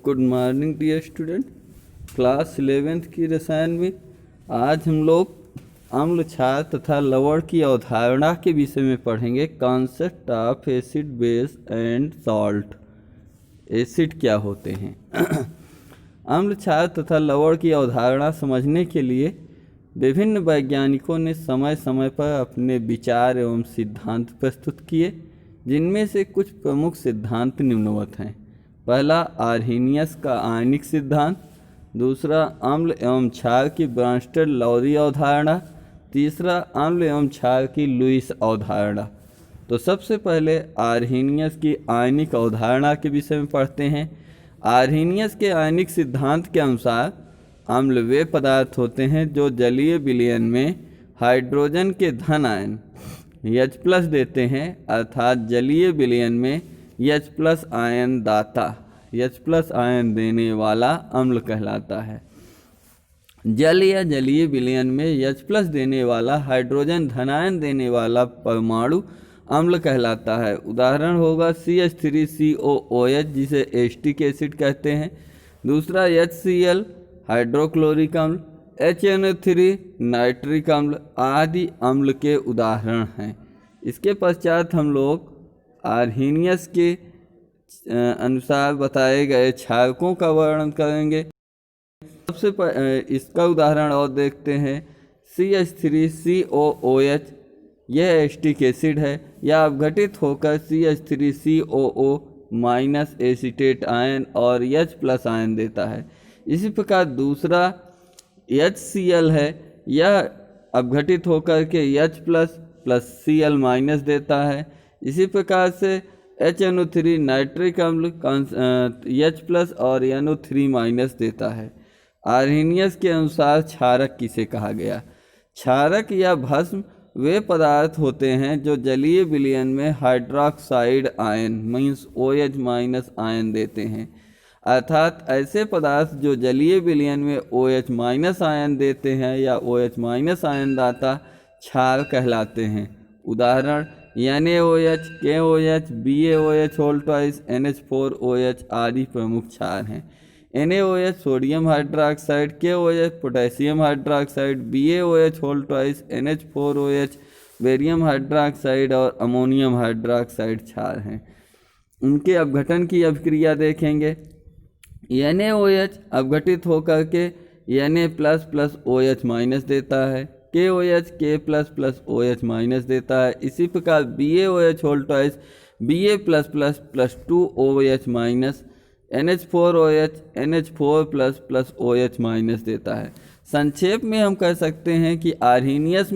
Good morning dear student. Class 11th की रसायन में आज हम लोग अम्ल क्षार तथा लवण की अवधारणा के विषय में पढ़ेंगे। Concept of acid base and salt. Acid क्या होते हैं? अम्ल क्षार तथा लवण की अवधारणा समझने के लिए विभिन्न वैज्ञानिकों ने समय समय पर अपने विचार एवं सिद्धांत प्रस्तुत किए, जिनमें से कुछ प्रमुख सिद्धांत निम्नवत हैं। पहला, आर्हेनियस का आयनिक सिद्धांत। दूसरा, अम्ल एवं क्षार की ब्रांस्टेड-लॉरी अवधारणा। तीसरा, अम्ल एवं क्षार की लुईस अवधारणा। तो सबसे पहले आर्हेनियस की आयनिक अवधारणा के विषय में पढ़ते हैं। आर्हेनियस के आयनिक सिद्धांत के अनुसार अम्ल वे पदार्थ होते हैं जो जलीय विलयन में हाइड्रोजन के धन आयन H+ देते हैं, अर्थात जलीय विलयन में H+ आयन दाता H+ आयन देने वाला अम्ल कहलाता है। जल या जलीय विलयन में H+ देने वाला हाइड्रोजन धनायन देने वाला परमाणु अम्ल कहलाता है। उदाहरण होगा CH3COOH, जिसे एस्टिक एसिड कहते हैं। दूसरा HCl हाइड्रोक्लोरिक अम्ल, HNO3 नाइट्रिक अम्ल आदि अम्ल के उदाहरण हैं। इसके पश्चात हम लोग आर्हेनियस के अनुसार बताए गए क्षारकों का वर्णन करेंगे। सबसे इसका उदाहरण और देखते हैं। CH3COOH यह एस्टिक एसिड है। यह अपघटित होकर CH3COO- एसीटेट आयन और H+ आयन देता है। इसी प्रकार दूसरा HCl है। यह अपघटित होकर के H+ + Cl- देता है। इसी प्रकार से HNO3 नाइट्रिक अम्ल H+ और NO3- देता है। आर्हेनियस के अनुसार क्षारक किसे कहा गया? क्षारक या भस्म वे पदार्थ होते हैं जो जलीय विलयन में हाइड्रोक्साइड आयन OH- आयन देते हैं, अर्थात ऐसे पदार्थ जो जलीय विलयन में OH- आयन देते हैं या OH- आयन दाता क्षार कहलाते हैं। उदाहरण NaOH, KOH, BaOH, NH4OH आदि प्रमुख क्षार हैं। NaOH sodium hydroxide, KOH potassium hydroxide, BaOH, NH4OH barium hydroxide और अमोनियम हाइड्रोक्साइड क्षार हैं। उनके अपघटन की अभिक्रिया देखेंगे। NaOH अपघटित होकर के Na++ OH- देता है। KOH K++ OH- देता है। इसी प्रकार BaOH Ba++ + 2 OH-, NH4OH NH4++ OH- देता है। संक्षेप में हम कह सकते हैं कि आर्हेनियस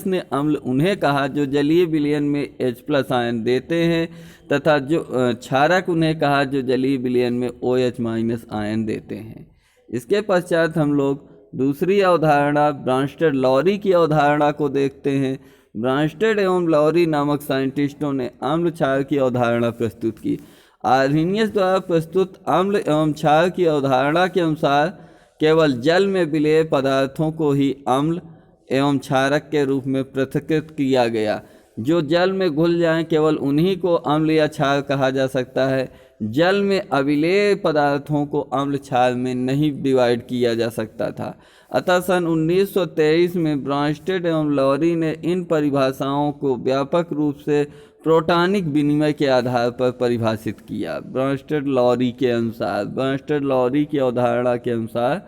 ने अम्ल उन्हें कहा जो जलीय विलयन में H+ आयन देते हैं, तथा जो क्षारक उन्हें कहा जो जलीय विलयन में OH- आयन देते हैं। इसके पश्चात हम लोग दूसरी अवधारणा ब्रांस्टेड-लॉरी की अवधारणा को देखते हैं। ब्रांस्टेड एवं लॉरी नामक साइंटिस्टों ने अम्ल क्षार की अवधारणा प्रस्तुत की। आर्हेनियस द्वारा प्रस्तुत अम्ल एवं क्षार की अवधारणा के अनुसार केवल जल में विलेय पदार्थों को ही अम्ल एवं क्षारक के रूप में पृथक्कृत किया गया। जो जल में घुल जाएं, केवल उन्हीं को अम्ल या क्षार कहा जा सकता है। जल में अविलेय पदार्थों को अम्ल क्षार में नहीं डिवाइड किया जा सकता था। अतः सन 1923 में ब्रांस्टेड एवं लॉरी ने इन परिभाषाओं को व्यापक रूप से प्रोटॉनिक विनिमय के आधार पर परिभाषित किया। ब्रांस्टेड-लॉरी की अवधारणा के अनुसार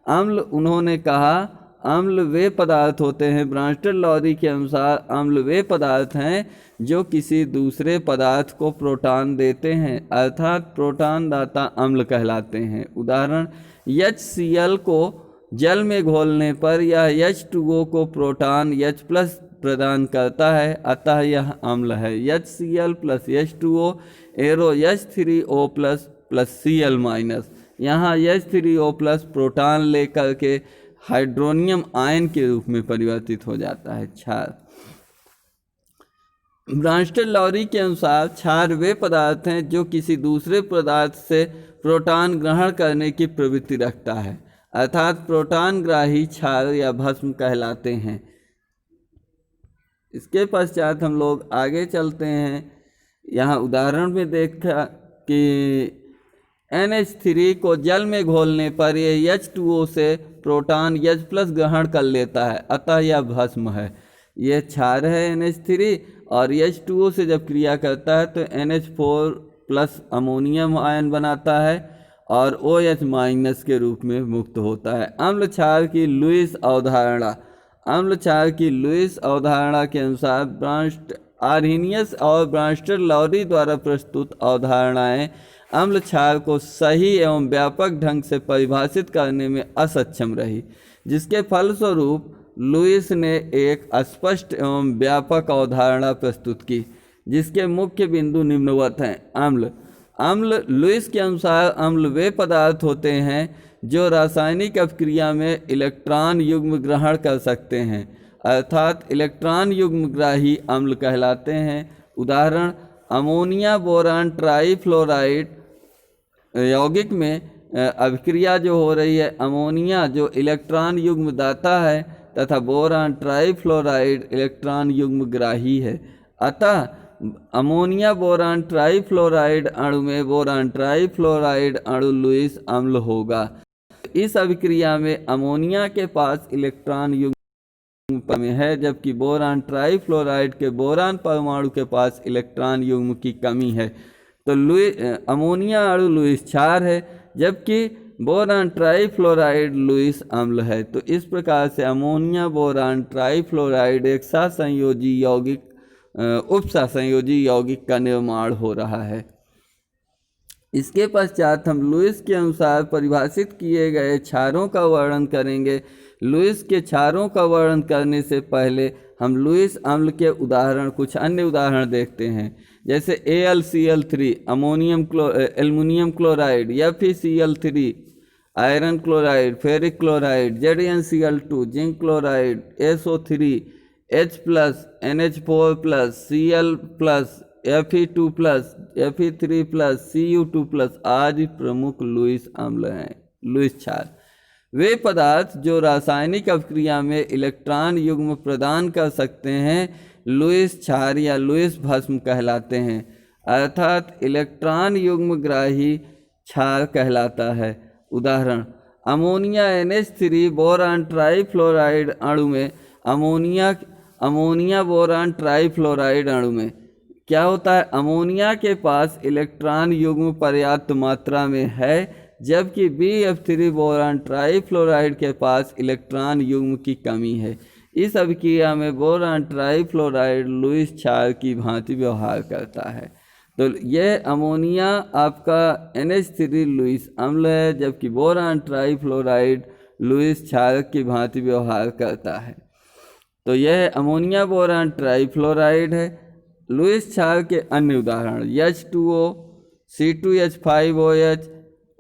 अम्ल उन्होंने कहा अम्ल वे पदार्थ होते हैं। ब्रांस्टेड-लॉरी के अनुसार अम्ल वे पदार्थ हैं जो किसी दूसरे पदार्थ को प्रोटॉन देते हैं, अर्थात प्रोटॉन दाता अम्ल कहलाते हैं। उदाहरण HCl को जल में घोलने पर यह H2O को प्रोटॉन H+ प्रदान करता है, अतः यह अम्ल है। HCl + H2O arrow H3O+ Cl-। यहाँ H3O+ प्रोटॉन लेकर के हाइड्रोनियम आयन के रूप में परिवर्तित हो जाता है। क्षार ब्रांस्टेड-लॉरी के अनुसार क्षार वे पदार्थ हैं जो किसी दूसरे पदार्थ से प्रोटॉन ग्रहण करने की प्रवृत्ति रखता है, अर्थात प्रोटॉन ग्राही क्षार या भस्म कहलाते हैं। इसके पश्चात हम लोग आगे चलते हैं। यहाँ उदाहरण में देखा कि NH3 को जल में घोलने पर यह H2O से प्रोटॉन H+ ग्रहण कर लेता है, अतः यह भस्म है। यह क्षार है NH3 और H2O से जब क्रिया करता है तो NH4+ अमोनियम आयन बनाता है और OH- के रूप में मुक्त होता है। अम्ल क्षार की लुईस अवधारणा। अम्ल क्षार की लुईस अवधारणा के अनुसार आर्हेनियस और ब्रांस्टर लॉरी द्वारा प्रस्तुत अवधारणाएं अम्ल क्षार को सही एवं व्यापक ढंग से परिभाषित करने में असक्षम रही, जिसके फलस्वरूप लुईस ने एक स्पष्ट एवं व्यापक अवधारणा प्रस्तुत की, जिसके मुख्य बिंदु निम्नवत हैं। अम्ल लुईस के अनुसार अम्ल वे पदार्थ होते हैं जो रासायनिक अभिक्रिया में इलेक्ट्रॉन युग्म ग्रहण कर सकते हैं, अर्थात इलेक्ट्रॉन युग्मग्राही अम्ल कहलाते हैं। उदाहरण, अमोनिया बोरान ट्राईफ्लोराइड यौगिक में अभिक्रिया जो हो रही है, अमोनिया जो इलेक्ट्रॉन युग्म दाता है तथा बोरान ट्राईफ्लोराइड इलेक्ट्रॉन युग्मग्राही है, अतः अमोनिया बोरान ट्राईफ्लोराइड अणु में बोरान ट्राईफ्लोराइड अणु लुईस अम्ल होगा। इस अभिक्रिया में अमोनिया के पास इलेक्ट्रॉन युग्म में है, जबकि बोरान ट्राईफ्लोराइड के बोरान परमाणु के पास इलेक्ट्रॉन युग्म की कमी है, तो अमोनिया अणु लुईस क्षार है, जबकि बोरान ट्राईफ्लोराइड लुईस अम्ल है। तो इस प्रकार से अमोनिया बोरान ट्राईफ्लोराइड एक सहसंयोजी यौगिक उपसहसंयोजी यौगिक का निर्माण हो रहा है। इसके पश्चात हम लुईस के अनुसार परिभाषित किए गए क्षारों का वर्णन करेंगे। लुईस के क्षारों का वर्णन करने से पहले हम लुईस अम्ल के कुछ अन्य उदाहरण देखते हैं, जैसे AlCl3 aluminium chloride, FeCl3 iron chloride, ferric chloride, ZnCl2 zinc chloride, SO3 H+, NH4+, Cl+, Fe2+, Fe3+, Cu2+ आदि प्रमुख लुईस अम्ल हैं। लुईस क्षार वे पदार्थ जो रासायनिक अभिक्रिया में इलेक्ट्रॉन युग्म प्रदान कर सकते हैं लुईस क्षार या लुईस भस्म कहलाते हैं, अर्थात इलेक्ट्रॉन युग्मग्राही क्षार कहलाता है। उदाहरण, अमोनिया NH3 बोरान ट्राईफ्लोराइड अणु में अमोनिया बोरान ट्राईफ्लोराइड अणु में क्या होता है, अमोनिया के पास इलेक्ट्रॉन युग्म पर्याप्त मात्रा में है, जबकि BF3 बोरान ट्राईफ्लोराइड के पास इलेक्ट्रॉन युग्म की कमी है। इस अभिक्रिया में बोरान ट्राईफ्लोराइड लुईस क्षार की भांति व्यवहार करता है। तो यह अमोनिया आपका NH3 लुईस अम्ल है, जबकि बोरान ट्राईफ्लोराइड लुईस क्षार की भांति व्यवहार करता है। तो यह अमोनिया बोरान ट्राईफ्लोराइड है। लुईस क्षार के अन्य उदाहरण H2O, C2H5OH,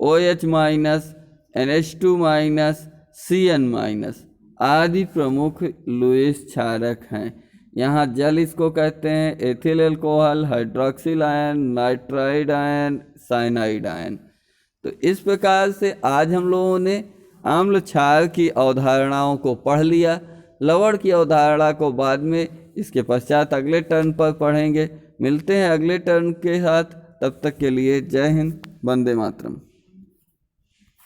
OH-, NH2-, Cn- आदि प्रमुख लुईस क्षारक हैं। यहाँ जल इसको कहते हैं, ethyl alcohol, hydroxyl ion, nitride ion, cyanide ion. तो इस प्रकार से आज हम लोगों ने अम्ल क्षार की अवधारणाओं को पढ़ लिया। लवण की अवधारणा को बाद में इसके पश्चात अगले टर्न पर पढ़ेंगे। मिलते हैं अगले टर्न के साथ, तब तक के लिए जय हिंद, वंदे मातरम।